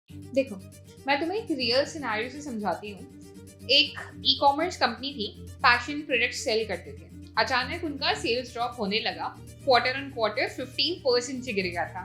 देखो, मैं तुम्हें एक रियल सिनेरियो से समझाती हूँ। एक ई-कॉमर्स कंपनी थी, फैशन प्रोडक्ट सेल करते थे। अचानक उनका सेल्स ड्रॉप होने लगा, क्वार्टर ऑन क्वार्टर 15% से गिर गया था।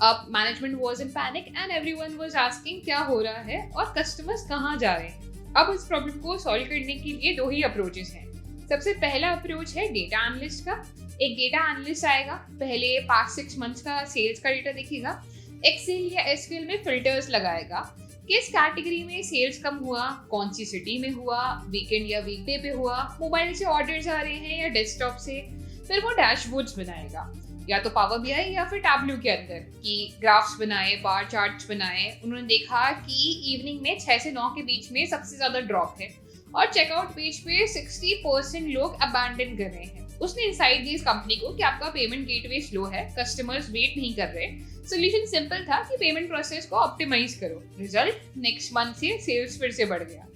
अब management was in panic and everyone was asking क्या हो रहा है और कस्टमर्स कहाँ जा रहे हैं। अब इस प्रॉब्लम को सॉल्व करने के लिए दो ही अप्रोचेस हैं। सबसे पहला अप्रोच है डेटा एनालिस्ट का। एक डेटा एनालिस्ट आएगा, पहले पास्ट 6 मंथ्स का सेल्स का डेटा देखेगा, एक्सेल या एसक्यूएल में फिल्टर्स लगाएगा, किस कैटेगरी में सेल्स कम हुआ, कौन सी सिटी में हुआ, वीकेंड या वीकडे पे हुआ, मोबाइल से ऑर्डर्स आ रहे हैं या डेस्कटॉप से। फिर वो डैशबोर्ड्स बनाएगा, या तो पावर बीआई या फिर टैब्लू के अंदर, कि ग्राफ्स बनाए, बार चार्ट्स बनाए। उन्होंने देखा कि इवनिंग में 6 से 9 के बीच में सबसे ज्यादा ड्रॉप है और चेकआउट पेज पे 60% लोग अबैंडन कर रहे हैं। उसने इंसाइट दी इस कंपनी को कि आपका पेमेंट गेटवे स्लो है, कस्टमर्स वेट नहीं कर रहे। सोल्यूशन सिंपल था कि पेमेंट प्रोसेस को ऑप्टिमाइज करो। रिजल्ट, नेक्स्ट मंथ से सेल्स फिर से बढ़ गया।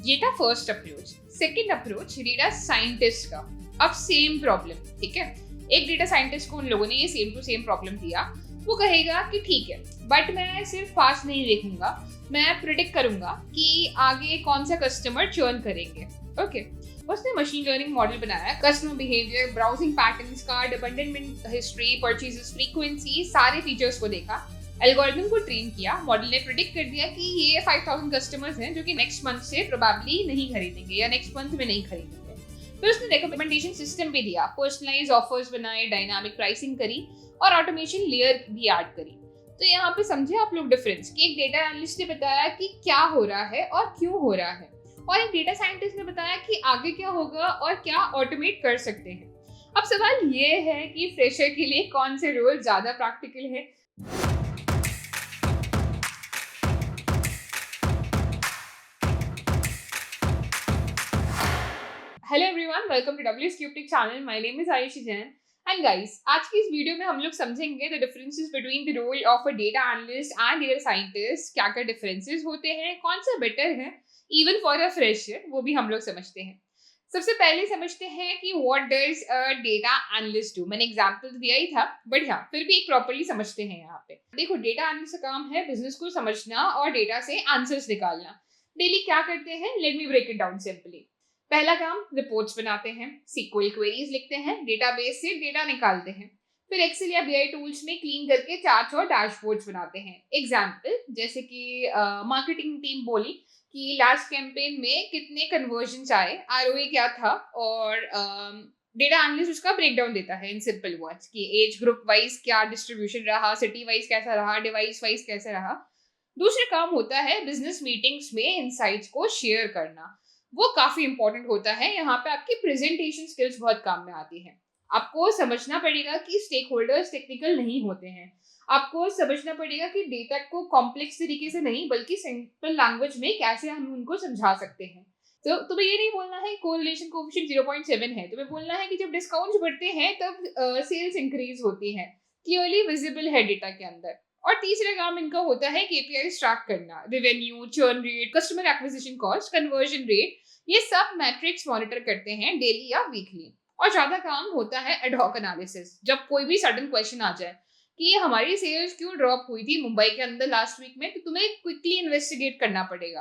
ये था first approach. Second approach data scientist का। अब सेम प्रॉब्लम, ठीक है, एक डेटा साइंटिस्ट को उन लोगों ने ये सेम टू सेम प्रॉब्लम दिया। वो कहेगा कि ठीक है, बट मैं सिर्फ पास नहीं देखूंगा, मैं प्रिडिक्ट करूंगा कि आगे कौन सा कस्टमर चर्न करेंगे। ओके, उसने मशीन लर्निंग मॉडल बनाया, customer behaviour, browsing patterns, cart abandonment history, purchases frequency, सारे फीचर्स को देखा, एल्गोरिथम को ट्रेन किया। मॉडल ने प्रिडिक्ट कर दिया कि ये 5000 कस्टमर्स हैं जो कि नेक्स्ट मंथ से प्रोबेबली नहीं खरीदेंगे या नेक्स्ट मंथ में नहीं खरीदेंगे। फिर उसने रिकमेंडेशन सिस्टम भी दिया, पर्सनलाइज ऑफर्स बनाए, डायनामिक प्राइसिंग करी और ऑटोमेशन लेयर भी ऐड करी। तो यहाँ पे समझे आप लोग डिफरेंस, कि एक डेटा एनालिस्ट ने बताया कि क्या हो रहा है और क्यों हो रहा है, और एक डेटा साइंटिस्ट ने बताया कि आगे क्या होगा और क्या ऑटोमेट कर सकते हैं। अब सवाल ये है कि फ्रेशर के लिए कौन से रोल ज्यादा प्रैक्टिकल है। Hello everyone, welcome to WS cube tech channel. My name is Aayushi Jain and guys, आज की इस वीडियो में हम लोग समझेंगे the differences between the role of a data analyst and data scientist. क्या क्या डिफरेंसेस होते हैं, कौन सा बेटर है इवन फॉर अ फ्रेशर, वो भी हम लोग समझते हैं। सबसे पहले समझते हैं कि what does a data analyst do. मैंने एग्जांपल दिया ही था, बट हाँ, फिर भी एक प्रॉपर्ली समझते हैं। यहाँ पे देखो, डेटा एनालिस्ट का काम है बिजनेस को समझना और डेटा से आंसर्स निकालना। डेली क्या करते हैं, let me break it down simply. पहला काम, रिपोर्ट्स बनाते हैं, सीक्वल क्वेरीज लिखते हैं, डेटाबेस से डेटा निकालते हैं, फिर एक्सेल या बीआई टूल्स में क्लीन करके चार्ट्स और डैशबोर्ड्स बनाते हैं। एग्जाम्पल, जैसे कि मार्केटिंग टीम बोली कि लास्ट कैंपेन में कितने कन्वर्जन्स आए, आरओई क्या था, और डेटा एनालिस्ट उसका ब्रेकडाउन देता है इन सिंपल वर्ड्स कि एज ग्रुप वाइज क्या डिस्ट्रीब्यूशन रहा, सिटी वाइज कैसा रहा, डिवाइस वाइज कैसा रहा। दूसरा काम होता है बिजनेस मीटिंग्स में इनसाइट्स को शेयर करना। वो काफी इंपॉर्टेंट होता है। यहाँ पे आपकी प्रेजेंटेशन स्किल्स बहुत काम में आती है। आपको समझना पड़ेगा कि स्टेक होल्डर्स टेक्निकल नहीं होते हैं। आपको समझना पड़ेगा कि डेटा को कॉम्प्लेक्स तरीके से नहीं बल्कि सिंपल लैंग्वेज में कैसे हम उनको समझा सकते हैं। तो तुम्हें ये नहीं बोलना है कोरिलेशन कोएफिशिएंट 0.7 है, तुम्हें बोलना है कि जब डिस्काउंट्स बढ़ते हैं तब सेल्स इंक्रीज होती है, क्लियरली विजिबल है डेटा के अंदर। और तीसरा काम इनका होता है केपीआई ट्रैक करना, revenue, churn rate, customer acquisition cost, conversion rate, ये सब मैट्रिक्स मॉनिटर करते हैं डेली या वीकली। और ज्यादा काम होता है एडहॉक एनालिसिस, जब कोई भी सडन क्वेश्चन आ जाए कि हमारी सेल्स क्यों ड्रॉप हुई थी मुंबई के अंदर लास्ट वीक में, तो तुम्हें क्विकली इन्वेस्टिगेट करना पड़ेगा।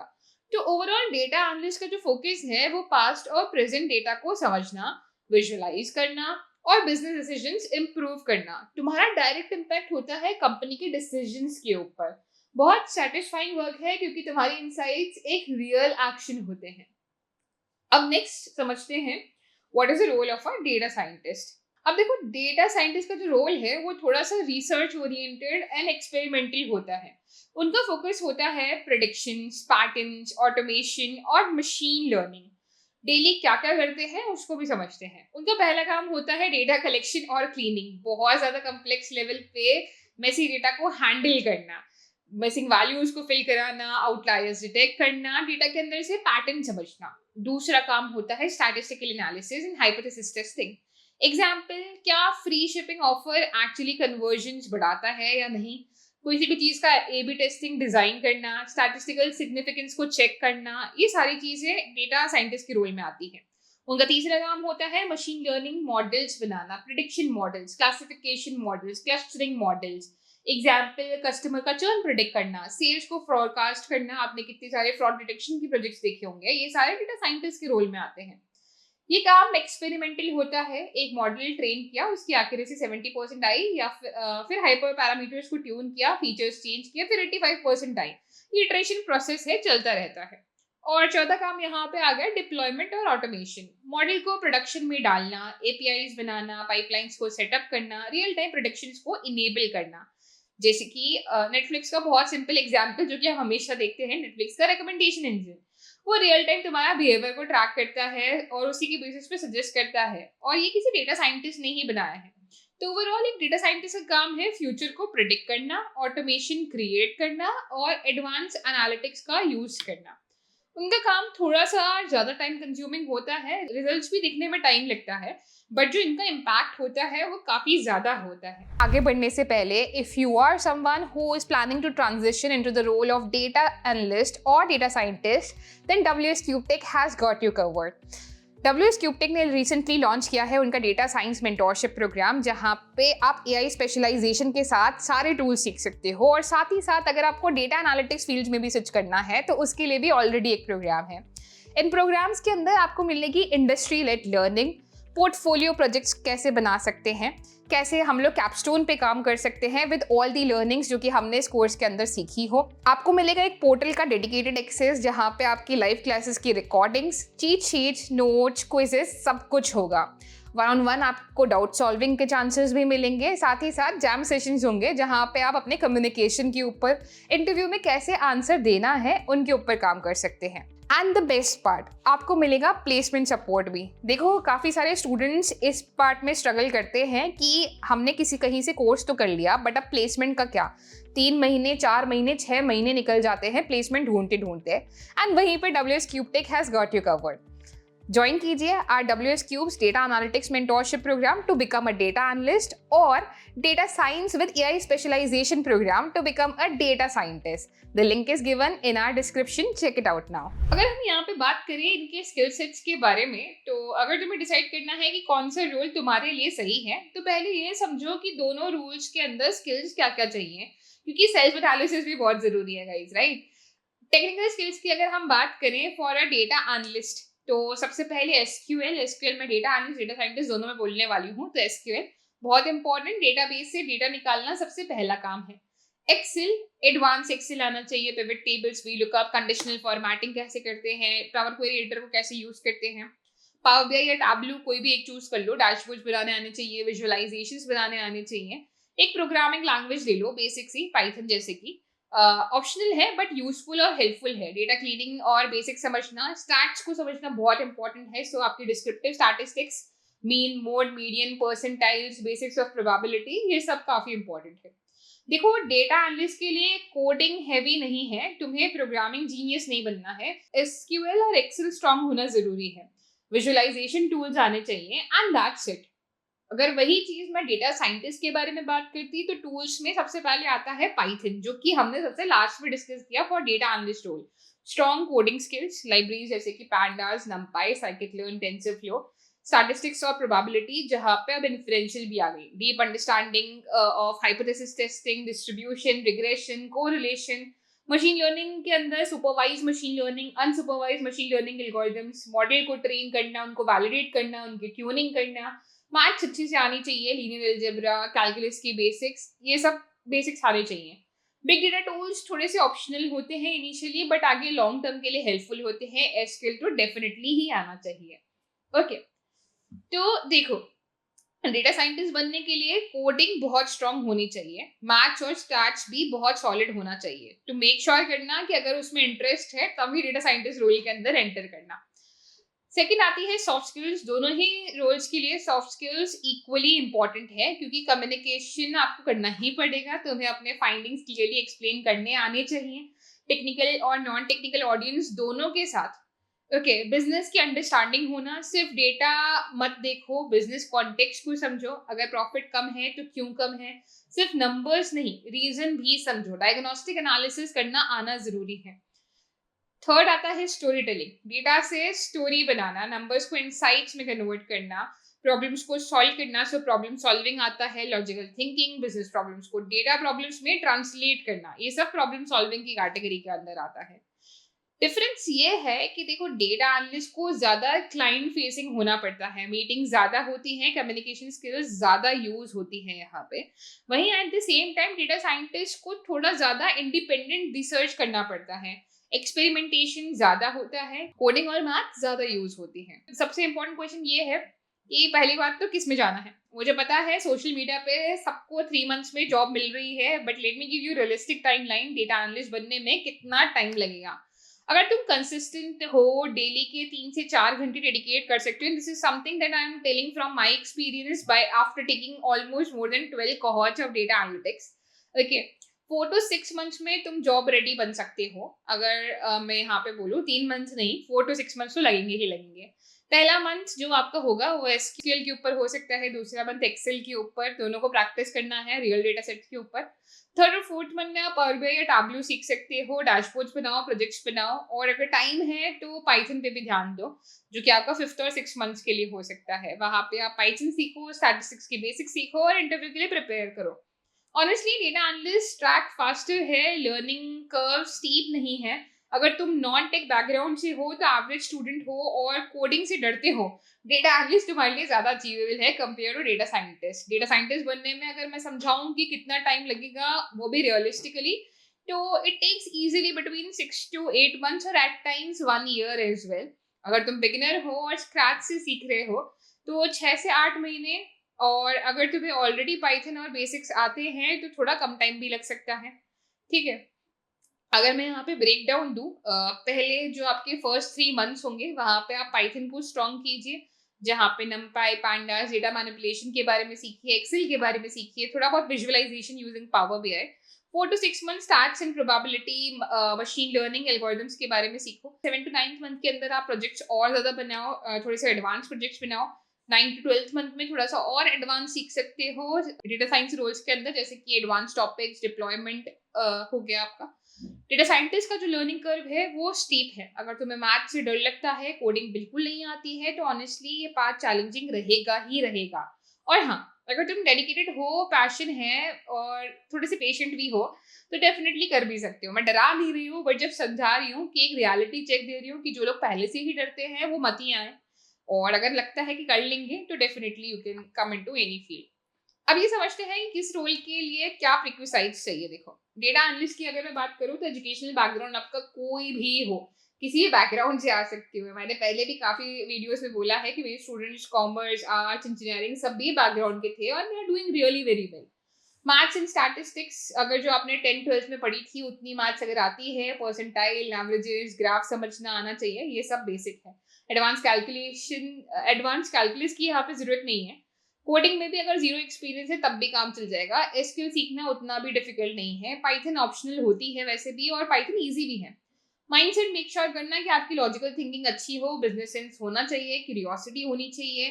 तो ओवरऑल डेटा एनालिस्ट का जो फोकस है वो पास्ट और प्रेजेंट डेटा को समझना, विजुअलाइज करना और बिजनेस डिसीजंस इंप्रूव करना। तुम्हारा डायरेक्ट इम्पैक्ट होता है कंपनी के डिसीजंस के ऊपर। बहुत सेटिस्फाइंग वर्क है क्योंकि तुम्हारी इनसाइट्स एक रियल एक्शन होते हैं। अब नेक्स्ट समझते हैं what is the role of a data scientist. अब देखो, डेटा साइंटिस्ट का जो रोल है वो थोड़ा सा रिसर्च ओरिएंटेड एंड एक्सपेरिमेंटल होता है। उनका फोकस होता है प्रेडिक्शंस, पैटर्न्स, ऑटोमेशन और मशीन लर्निंग। डेली क्या क्या करते हैं उसको भी समझते हैं। उनका पहला काम होता है डेटा कलेक्शन और क्लीनिंग, बहुत ज्यादा कम्प्लेक्स लेवल पे मेसी डेटा को हैंडल करना, मिसिंग वैल्यूज को फिल कराना, आउटलायर्स डिटेक्ट करना, डेटा के अंदर से पैटर्न समझना। दूसरा काम होता है statistical analysis and hypothesis testing. Example, क्या free shipping offer actually conversions बढ़ाता है या नहीं, किसी भी चीज का ए बी टेस्टिंग डिजाइन करना, स्टैटिस्टिकल सिग्निफिकेंस को चेक करना, ये सारी चीजें डेटा साइंटिस्ट के रोल में आती है। उनका तीसरा काम होता है मशीन लर्निंग मॉडल्स बनाना, prediction models, classification models, clustering models. Example, customer का चर्न प्रिडिक्ट करना, सेल्स को फोरकास्ट करना, आपने कितने सारे फ्रॉड डिटेक्शन की प्रोजेक्ट्स देखे होंगे, ये सारे डेटा साइंटिस्ट के रोल में आते हैं। ये काम एक्सपेरिमेंटल होता है, एक मॉडल ट्रेन किया, उसकी एक्यूरेसी 70% आई, या फिर हाइपर पैरामीटर्स को ट्यून किया, फीचर्स चेंज किया, फिर 85% आई। ये इटरेशन प्रोसेस है, चलता रहता है। और चौथा काम यहाँ पे आ गया डिप्लॉयमेंट और ऑटोमेशन। मॉडल को प्रोडक्शन में डालना, एपीआईज बनाना, पाइपलाइंस को सेटअप करना, रियल टाइम प्रोडक्शंस को इनेबल करना। जैसे कि नेटफ्लिक्स का बहुत सिंपल एग्जांपल जो कि हम हमेशा देखते हैं, नेटफ्लिक्स का रिकमेंडेशन इंजन। वो रियल टाइम तुम्हारा बिहेवियर को ट्रैक करता है और उसी के बेसिस पे सजेस्ट करता है, और ये किसी डेटा साइंटिस्ट ने ही बनाया है। तो ओवरऑल एक डेटा साइंटिस्ट का काम है फ्यूचर को प्रिडिक्ट करना, ऑटोमेशन क्रिएट करना और एडवांस एनालिटिक्स का यूज करना। उनका काम थोड़ा सा ज़्यादा टाइम कंज्यूमिंग होता है, रिजल्ट्स भी दिखने में टाइम लगता है, बट जो इनका इम्पैक्ट होता है वो काफ़ी ज़्यादा होता है। आगे बढ़ने से पहले, if you are someone who is planning to transition into the role of data analyst और data scientist, then WS CubeTech has got you covered. WS CubeTech ने रिसेंटली लॉन्च किया है उनका डेटा साइंस मेंटोरशिप प्रोग्राम, जहाँ पे आप AI specialisation के साथ सारे टूल्स सीख सकते हो, और साथ ही साथ अगर आपको डेटा एनालिटिक्स फील्ड में भी स्विच करना है तो उसके लिए भी ऑलरेडी एक प्रोग्राम है। इन प्रोग्राम्स के अंदर आपको मिलेगी industry led learning, portfolio projects कैसे बना सकते हैं, कैसे हम लोग कैपस्टोन पे काम कर सकते हैं विद ऑल दी लर्निंग्स जो कि हमने इस कोर्स के अंदर सीखी हो। आपको मिलेगा एक पोर्टल का डेडिकेटेड एक्सेस, जहाँ पे आपकी लाइव क्लासेस की recordings, cheat sheets, notes, quizzes सब कुछ होगा। 1-on-1 आपको डाउट सॉल्विंग के चांसेस भी मिलेंगे, साथ ही साथ जैम सेशंस होंगे जहाँ पे आप अपने कम्युनिकेशन के ऊपर, इंटरव्यू में कैसे आंसर देना है उनके ऊपर काम कर सकते हैं। एंड द बेस्ट पार्ट, आपको मिलेगा प्लेसमेंट सपोर्ट भी। देखो, काफ़ी सारे स्टूडेंट्स इस पार्ट में स्ट्रगल करते हैं कि हमने कहीं से कोर्स तो कर लिया, बट अब प्लेसमेंट का क्या। 3 महीने, 4 महीने, 6 महीने निकल जाते हैं प्लेसमेंट ढूंढते ढूंढते, एंड वहीं पे WS CubeTech has got you covered. Join कीजिए WS Cube's data analytics mentorship program to become a data analyst, और data science with AI specialization program to become a data scientist. The link is given in our description, check it out now. अगर हम यहाँ पे बात करें इनके skill sets के बारे में, तो अगर तुम्हें डिसाइड करना है कि कौन सा रोल तुम्हारे लिए सही है, तो पहले ये समझो कि दोनों रोल्स के अंदर स्किल्स क्या क्या चाहिए, क्योंकि सेल्फ एनालिसिस भी बहुत जरूरी है गाइस, राइट। टेक्निकल स्किल्स की अगर हम बात करें फॉर अ डेटा एनालिस्ट, तो सबसे पहले एसक्यूएल में डेटा एनालिस्ट, डेटा साइंटिस्ट दोनों में बोलने वाली हूँ, तो एसक्यूएल बहुत इंपॉर्टेंट, डेटाबेस से डेटा निकालना सबसे पहला काम है। एक्सेल, एडवांस एक्सेल आना चाहिए, pivot tables, VLOOKUP, conditional formatting कैसे करते हैं, पावर क्वेरी एडिटर को कैसे यूज करते हैं, पावर बीआई या टैबलू कोई भी एक चूज कर लो, डैशबोर्ड्स बनाने आने चाहिए, विजुअलाइजेशंस बनाने आने चाहिए। एक प्रोग्रामिंग लैंग्वेज ले लो, बेसिक सी पाइथन जैसे कि, ऑप्शनल है बट यूजफुल और हेल्पफुल है। डेटा क्लीनिंग और बेसिक समझना, स्टैट्स को समझना बहुत इंपॉर्टेंट है, सो आपकी descriptive statistics, mean, mode, median, percentiles, basics of probability, ये सब काफी इंपॉर्टेंट है। देखो, डेटा एनालिस्ट के लिए कोडिंग हैवी नहीं है, तुम्हें प्रोग्रामिंग जीनियस नहीं बनना है, एसक्यूएल और एक्सेल स्ट्रांग होना जरूरी है, विजुअलाइजेशन टूल्स आने चाहिए, एंड दैट्स इट। अगर वही चीज मैं डेटा साइंटिस्ट के बारे में बात करती, तो टूल्स में सबसे पहले आता है पाइथन, जो कि हमने सबसे लास्ट में डिस्कस किया for data analyst role. Strong coding skills, libraries जैसे कि pandas, NumPy, scikit learn, TensorFlow, statistics और प्रोबेबिलिटी, जहाँ पे अब इन्फ्रेंशियल भी आ गई, deep understanding of hypothesis testing, distribution, regression, correlation, machine learning के अंदर supervise machine learning, unsupervise machine learning algorithms, model को ट्रेन करना, उनको वैलिडेट करना, उनकी ट्यूनिंग करना, मैथ्स अच्छी से आनी चाहिए, लीनियर अलजेब्रा, कैलकुलस की बेसिक्स, ये सब बेसिक्स आने चाहिए। बिग डेटा टूल्स थोड़े से ऑप्शनल होते हैं इनिशियली, बट आगे लॉन्ग टर्म के लिए हेल्पफुल होते हैं। एसक्यूएल तो डेफिनेटली ही आना चाहिए। ओके, तो देखो, डेटा साइंटिस्ट बनने के लिए कोडिंग बहुत स्ट्रांग होनी चाहिए, मैथ्स और स्टैट्स भी बहुत सॉलिड होना चाहिए। तो मेक श्योर करना कि अगर उसमें इंटरेस्ट है तभी डेटा साइंटिस्ट रोल के अंदर एंटर करना। सेकेंड आती है सॉफ्ट स्किल्स। दोनों ही रोल्स के लिए सॉफ्ट स्किल्स इक्वली इंपॉर्टेंट है, क्योंकि कम्युनिकेशन आपको करना ही पड़ेगा, तुम्हें अपने फाइंडिंग्स क्लियरली एक्सप्लेन करने आने चाहिए, टेक्निकल और नॉन टेक्निकल ऑडियंस दोनों के साथ। ओके, बिजनेस की अंडरस्टैंडिंग होना, सिर्फ डेटा मत देखो, बिजनेस कॉन्टेक्स्ट को समझो, अगर प्रॉफिट कम है तो क्यों कम है, सिर्फ नंबर्स नहीं, रीजन भी समझो, डायग्नोस्टिक एनालिसिस करना आना जरूरी है। थर्ड आता है स्टोरी टेलिंग, डेटा से स्टोरी बनाना, नंबर्स को इनसाइट्स में कन्वर्ट करना, प्रॉब्लम्स को सॉल्व करना, सो प्रॉब्लम सॉल्विंग आता है, लॉजिकल थिंकिंग, बिजनेस प्रॉब्लम्स को डेटा प्रॉब्लम्स में ट्रांसलेट करना, ये सब प्रॉब्लम सॉल्विंग की कैटेगरी के अंदर आता है। डिफरेंस ये है कि देखो डेटा एनालिस्ट को ज्यादा क्लाइंट फेसिंग होना पड़ता है, मीटिंग ज्यादा होती हैं, कम्युनिकेशन स्किल्स ज्यादा यूज होती हैं यहाँ पे। वहीं at the same time data scientist को थोड़ा ज्यादा इंडिपेंडेंट रिसर्च करना पड़ता है, एक्सपेरिमेंटेशन ज्यादा होता है, कोडिंग और मैथ ज्यादा यूज होती है। सबसे इंपॉर्टेंट क्वेश्चन ये है कि पहली बात तो किस में जाना है। मुझे पता है सोशल मीडिया पे सबको 3 मंथ्स में जॉब मिल रही है, but let me give you realistic timeline, data analyst बनने में कितना टाइम लगेगा। अगर तुम कंसिस्टेंट हो, डेली के 3 से 4 घंटे डेडिकेट कर सकते हो, this is something that I am telling from my experience by after taking almost more than 12 cohorts of data analytics. Okay, 4 to 6 months में तुम जॉब रेडी बन सकते हो। अगर मैं यहाँ पे बोलूँ 3 months नहीं, 4 to 6 months तो लगेंगे ही लगेंगे। पहला मंथ जो आपका होगा वो एसक्यूएल के ऊपर हो सकता है, दूसरा मंथ एक्सेल के ऊपर, दोनों को प्रैक्टिस करना है रियल डेटा सेट के ऊपर। थर्ड और फोर्थ मंथ में आप पावर बीआई या टैब्लू सीख सकते हो, डैशबोर्ड्स बनाओ, प्रोजेक्ट्स बनाओ, और अगर टाइम है तो पाइथन पे भी ध्यान दो, जो कि आपका 5 और 6 months के लिए हो सकता है। वहां पे आप पाइथन सीखो, स्टैटिस्टिक्स की बेसिक सीखो और इंटरव्यू के लिए प्रिपेयर करो। Honestly data analyst track faster है, लर्निंग कर्व स्टीप नहीं है। अगर तुम नॉन टेक बैकग्राउंड से हो तो एवरेज स्टूडेंट हो और कोडिंग से डरते हो, डेटा एनालिस्ट तुम्हारे लिए ज्यादा अचीवेबल है compare to data scientist. Data scientist बनने में अगर मैं समझाऊं कि कितना टाइम लगेगा, वो भी रियलिस्टिकली, तो it takes easily between 6 to 8 months और at times 1 year as well. अगर तुम बिगिनर हो और स्क्रैच से सीख रहे हो तो 6 से 8 महीने, और अगर तुम्हें ऑलरेडी पाइथन और बेसिक्स आते हैं तो थोड़ा कम टाइम भी लग सकता है। ठीक है, अगर मैं यहाँ पे ब्रेक डाउन दूँ, पहले जो आपके फर्स्ट 3 मंथ्स होंगे वहाँ पे आप पाइथन को स्ट्रॉन्ग कीजिए, जहाँ पे नमपाई, पांडास, डेटा मैनिपुलेशन के बारे में सीखिए, एक्सेल के बारे में सीखिए, थोड़ा बहुत visualization using Power BI. 4 to 6 months stats and probability, machine learning algorithms के बारे में सीखो। 7 to 9th मंथ के अंदर आप प्रोजेक्ट्स और ज्यादा बनाओ, थोड़े से एडवांस प्रोजेक्ट्स बनाओ। 9 to 12th मंथ में थोड़ा सा और एडवांस सीख सकते हो डेटा साइंस रोल्स के अंदर, जैसे कि एडवांस टॉपिक्स, डिप्लॉयमेंट हो गया आपका। डेटा साइंटिस्ट का जो लर्निंग कर्व है वो स्टीप है। अगर तुम्हें मैथ से डर लगता है, कोडिंग बिल्कुल नहीं आती है, तो ऑनेस्टली ये पाथ चैलेंजिंग रहेगा ही रहेगा। और हाँ, अगर तुम डेडिकेटेड हो, पैशन है और थोड़े से पेशेंट भी हो, तो डेफिनेटली कर भी सकते हो। मैं डरा नहीं रही हूँ, बट जब समझा रही हूँ कि एक रियलिटी चेक दे रही हूँ कि जो लोग पहले से ही डरते हैं वो मत ही आए, और अगर लगता है कि कर लेंगे तो definitely you can come into any field. अब ये समझते हैं कि किस रोल के लिए क्या प्रिक्विसाइट्स चाहिए। देखो, डेटा एनालिस्ट की अगर मैं बात करूँ तो एजुकेशनल बैकग्राउंड आपका कोई भी हो, किसी भी बैकग्राउंड से आ सकते हो। मैंने पहले भी काफी वीडियोस में बोला है कि मेरे स्टूडेंट्स कॉमर्स, आर्ट्स, इंजीनियरिंग सभी बैकग्राउंड के थे और they are doing really very well. Maths and statistics अगर जो आपने 10th 12th में पढ़ी थी उतनी मैथ्स अगर आती है, परसेंटाइल, एवरेजेस, ग्राफ समझना आना चाहिए, ये सब बेसिक है। एडवांस कैलकुलस की यहाँ पे जरूरत नहीं है। कोडिंग में भी अगर जीरो एक्सपीरियंस है तब भी काम चल जाएगा। एसक्यूएल सीखना उतना भी डिफिकल्ट नहीं है, पाइथन ऑप्शनल होती है वैसे भी, और पाइथन इजी भी है। माइंडसेट मेक श्योर करना कि आपकी लॉजिकल थिंकिंग अच्छी हो, बिजनेस सेंस होना चाहिए, क्यूरियोसिटी होनी चाहिए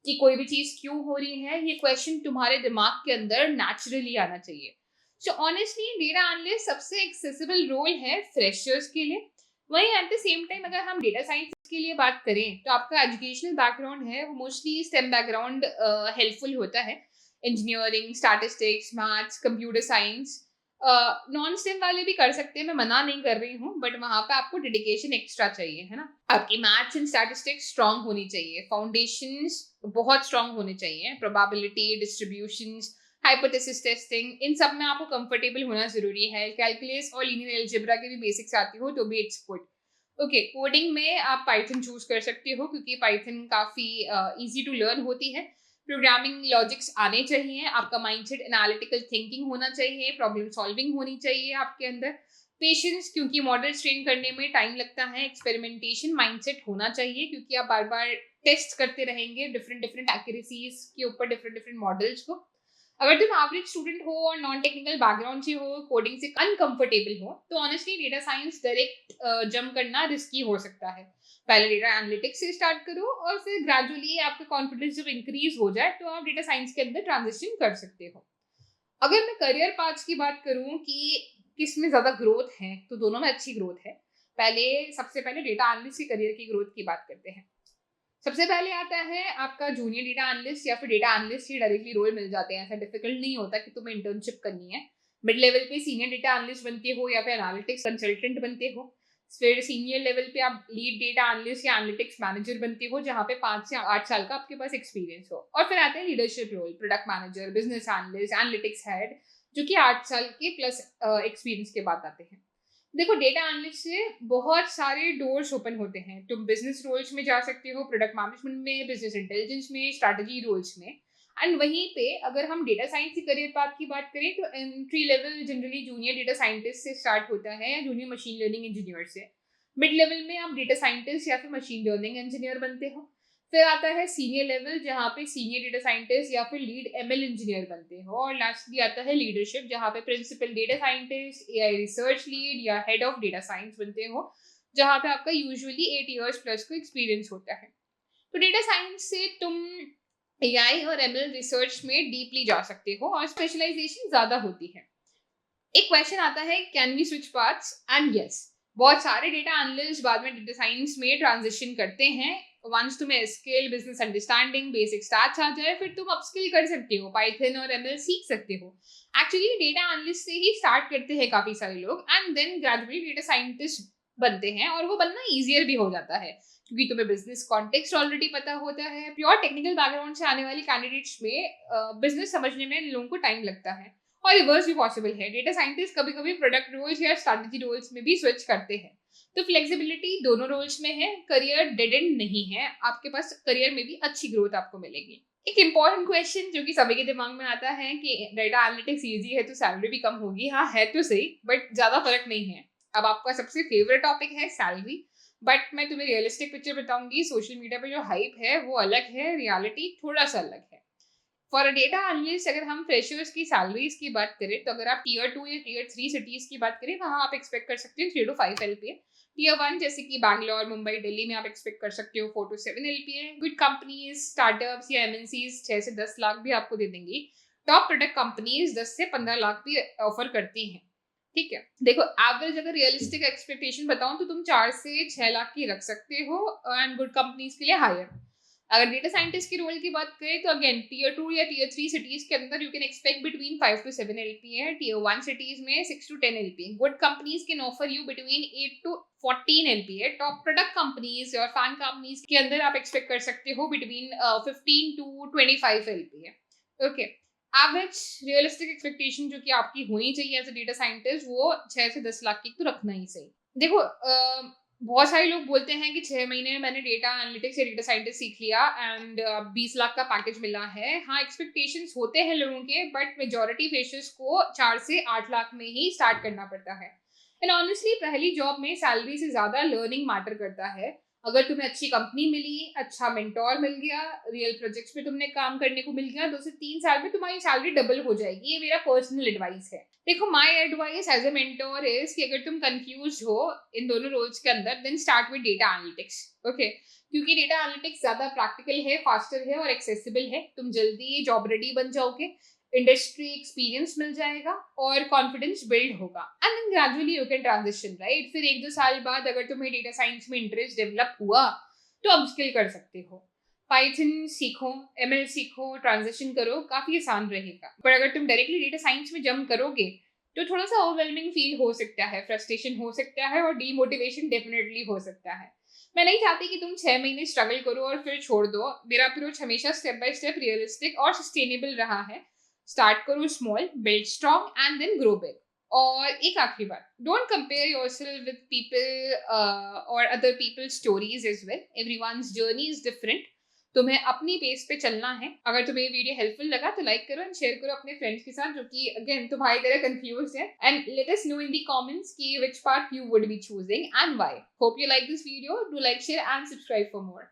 कि कोई भी चीज क्यों हो रही है, ये क्वेश्चन तुम्हारे दिमाग के अंदर नेचुरली आना चाहिए। सो ऑनेस्टली डेटा एनालिस्ट सबसे एक्सेसिबल रोल है फ्रेशर्स के लिए। वहीं एट द सेम टाइम अगर हम डेटा साइंस के लिए बात करें तो आपका एजुकेशनल बैकग्राउंड है वो मोस्टली स्टेम बैकग्राउंड हेल्पफुल होता है। Engineering, statistics, maths, computer science, non stem वाले भी कर सकते हैं, मैं मना नहीं कर रही हूँ, बट वहां पे आपको डेडिकेशन एक्स्ट्रा चाहिए, है ना। आपकी मैथ्स एंड स्टैटिस्टिक्स स्ट्रांग होनी चाहिए, फाउंडेशंस बहुत स्ट्रांग होने चाहिए, प्रोबेबिलिटी, डिस्ट्रीब्यूशंस, हाइपोथेसिस टेस्टिंग, इन सब में आपको कंफर्टेबल होना जरूरी है। कैलकुलस और लीनियर अलजेब्रा के भी बेसिक्स आती हो तो भी इट्स गुड। ओके, कोडिंग में आप पाइथन चूज कर सकते हो क्योंकि पाइथन काफी इजी टू लर्न होती है। प्रोग्रामिंग लॉजिक्स आने चाहिए, आपका माइंडसेट एनालिटिकल थिंकिंग होना चाहिए, प्रॉब्लम सॉल्विंग होनी चाहिए आपके अंदर, पेशेंस क्योंकि मॉडल ट्रेन करने में टाइम लगता है, एक्सपेरिमेंटेशन माइंडसेट होना चाहिए क्योंकि आप बार बार टेस्ट करते रहेंगे डिफरेंट डिफरेंट एक्यूरेसीज के ऊपर, डिफरेंट डिफरेंट मॉडल्स को। अगर तुम एवरेज स्टूडेंट हो और नॉन टेक्निकल बैकग्राउंड से हो, कोडिंग से अनकंफर्टेबल हो, तो honestly data science direct jump करना रिस्की हो सकता है। पहले डेटा एनालिटिक्स से स्टार्ट करो और फिर ग्रेजुअली आपका कॉन्फिडेंस जब इंक्रीज हो जाए तो आप डेटा साइंस के अंदर ट्रांजिशन कर सकते हो। अगर मैं करियर पाथ्स की बात करूं कि किस में ज्यादा ग्रोथ है, तो दोनों में अच्छी ग्रोथ है। सबसे पहले डेटा एनालिस्ट के करियर की ग्रोथ की बात करते हैं। सबसे पहले आता है आपका जूनियर डेटा एनालिस्ट या फिर डेटा एनालिस्ट ही डायरेक्टली रोल मिल जाते हैं। ऐसा डिफिकल्ट नहीं होता कि तुम्हें इंटर्नशिप करनी है। मिड लेवल पे सीनियर डेटा एनालिस्ट बनते हो या फिर एनालिटिक्स कंसल्टेंट बनते हो। फिर सीनियर लेवल पे आप लीड डेटा एनालिस्ट या एनालिटिक्स मैनेजर बनते हो, जहाँ पे 5 से 8 साल का आपके पास एक्सपीरियंस हो। और फिर आते हैं leadership role, product manager, business analyst, analytics head, जो कि 8 साल के प्लस एक्सपीरियंस के बाद आते हैं। देखो, डेटा एनालिस्ट से बहुत सारे डोर्स ओपन होते हैं। तुम बिजनेस रोल्स में जा सकते हो, प्रोडक्ट मैनेजमेंट में, बिजनेस इंटेलिजेंस में, स्ट्रैटेजी रोल्स में। एंड वहीं पे अगर हम डेटा साइंस की करियर पाथ की बात करें तो entry level generally junior data scientist से स्टार्ट होता है या जूनियर मशीन लर्निंग इंजीनियर से। मिड लेवल में आप डेटा साइंटिस्ट या फिर मशीन लर्निंग इंजीनियर बनते हो। फिर आता है सीनियर लेवल, जहाँ पे सीनियर डेटा साइंटिस्ट या फिर लीड एमएल इंजीनियर बनते हो। और लास्टली आता है लीडरशिप, जहाँ पे principal data scientist, AI research lead या हेड ऑफ डेटा साइंस बनते हो, जहाँ पे आपका यूजुअली 8 years प्लस का एक्सपीरियंस होता है। तो डेटा साइंस से तुम एआई और एमएल रिसर्च में डीपली जा सकते हो और स्पेशलाइजेशन ज्यादा होती है। एक क्वेश्चन आता है, can we switch paths? And yes, बहुत सारे डेटा एनालिस्ट बाद में डेटा साइंस में ट्रांजिशन करते हैं। वंस तुम्हें skill, business understanding, basic stats आ जाए, फिर तुम अपस्किल कर सकते हो, पाइथन और एमएल सीख सकते हो। एक्चुअली डेटा एनालिस्ट से ही स्टार्ट करते हैं काफी सारे लोग and then gradually data scientist बनते हैं, और वो बनना ईजियर भी हो जाता है क्योंकि तुम्हें बिजनेस कॉन्टेक्स्ट ऑलरेडी पता होता है। प्योर टेक्निकल बैकग्राउंड से आने वाले कैंडिडेट्स में बिजनेस समझने में लोगों को टाइम लगता है, और रिवर्स भी पॉसिबल है। डेटा साइंटिस्ट कभी कभी प्रोडक्ट रोल्स या स्ट्रैटेजी रोल्स में भी स्विच करते हैं। तो फ्लेक्सिबिलिटी दोनों रोल्स में है, करियर डेड एंड नहीं है, आपके पास करियर में भी अच्छी ग्रोथ आपको मिलेगी। एक इंपॉर्टेंट क्वेश्चन जो कि सभी के दिमाग में आता है कि डेटा एनालिटिक्स इजी है तो सैलरी भी कम होगी। हाँ, है तो सही, बट ज्यादा फर्क नहीं है। अब आपका सबसे फेवरेट टॉपिक है सैलरी, बट मैं तुम्हें रियलिस्टिक पिक्चर बताऊंगी। सोशल मीडिया पे जो हाइप है वो अलग है, रियलिटी थोड़ा सा अलग है। फॉर अ डेटा एनालिस्ट अगर हम फ्रेशर्स की सैलरीज की बात करें तो अगर आप टीयर 2 या टीयर 3 सिटीज की बात करें, वहाँ आप एक्सपेक्ट कर सकते हो 3 to 5 LPA। टीयर 1 जैसे कि बैंगलोर, मुंबई, दिल्ली में आप एक्सपेक्ट कर सकते हो 4 to 7 LPA। Good companies, startups या एमएनसीज 6 से 10 लाख भी आपको दे देंगी। टॉप प्रोडक्ट कंपनीज 10 से 15 लाख भी ऑफर करती हैं। ठीक है, देखो एवरेज अगर रियलिस्टिक एक्सपेक्टेशन बताऊं तो तुम 4 से 6 लाख की रख सकते हो, एंड गुड कंपनीज के लिए हायर। अगर डेटा साइंटिस्ट के रोल की बात करें तो अगेन टीयर 2 या टीयर 3 सिटीज के अंदर you can expect between 5 to 7 LPA है। टीयर 1 सिटीज में 6 to 10 LPA। Good companies can offer you between 8 to 14 LPA। Top product companies और फैन कंपनीज के अंदर आप एक्सपेक्ट कर सकते हो between 15 to 25 LPA। Okay, average realistic expectation जो कि आपकी होनी चाहिए एज अ डेटा साइंटिस्ट, वो 6 से 10 लाख की तो रखना ही सही। देखो, बहुत सारे लोग बोलते हैं कि 6 महीने में मैंने डेटा एनालिटिक्स या डेटा साइंटिस्ट सीख लिया एंड 20 लाख का पैकेज मिला है। हाँ, एक्सपेक्टेशंस होते हैं लोगों के, बट मेजोरिटी फ्रेशर्स को 4 से 8 लाख में ही स्टार्ट करना पड़ता है। एंड ऑनेस्टली पहली जॉब में सैलरी से ज़्यादा लर्निंग मैटर करता है। अगर तुम्हें अच्छी कंपनी मिली, अच्छा मेंटोर मिल गया, रियल प्रोजेक्ट्स पे तुमने काम करने को मिल गया, 2 से 3 साल में तुम्हारी सैलरी डबल हो जाएगी। ये मेरा पर्सनल एडवाइस है। देखो, my advice as a mentor is कि अगर तुम कंफ्यूज हो इन दोनों रोल्स के अंदर, then start with data analytics. Okay, क्योंकि डेटा एनालिटिक्स ज्यादा प्रैक्टिकल है, फास्टर है और एक्सेसिबल है। तुम जल्दी जॉब रेडी बन जाओगे, इंडस्ट्री एक्सपीरियंस मिल जाएगा और कॉन्फिडेंस बिल्ड होगा, and then gradually you can transition, right. फिर 1-2 साल बाद अगर तुम्हें डेटा साइंस में इंटरेस्ट डेवलप हुआ तो अपस्किल कर सकते हो, पाइथन सीखो, एमएल सीखो, ट्रांजिशन करो, काफी आसान रहेगा। पर अगर तुम डायरेक्टली डेटा साइंस में जंप करोगे तो थोड़ा सा ओवरवेलमिंग फील हो सकता है, फ्रस्ट्रेशन हो सकता है और डीमोटिवेशन डेफिनेटली हो सकता है। मैं नहीं चाहती कि तुम 6 महीने स्ट्रगल करो और फिर छोड़ दो। मेरा अप्रोच हमेशा स्टेप बाय स्टेप रियलिस्टिक और सस्टेनेबल रहा है। स्टार्ट करो small, build strong and then grow big. और एक आखिरी बात, don't compare yourself with people और other people stories as well. Everyone's journey is different. तुम्हें अपनी पेस पे चलना है। अगर तुम्हें ये वीडियो हेल्पफुल लगा तो लाइक करो एंड शेयर करो अपने फ्रेंड्स के साथ जो कि अगेन तुम्हारी तरह कंफ्यूज है, and let us know in the comments कि which part you would be choosing and why. Hope you like this video. Do like, share and subscribe for more.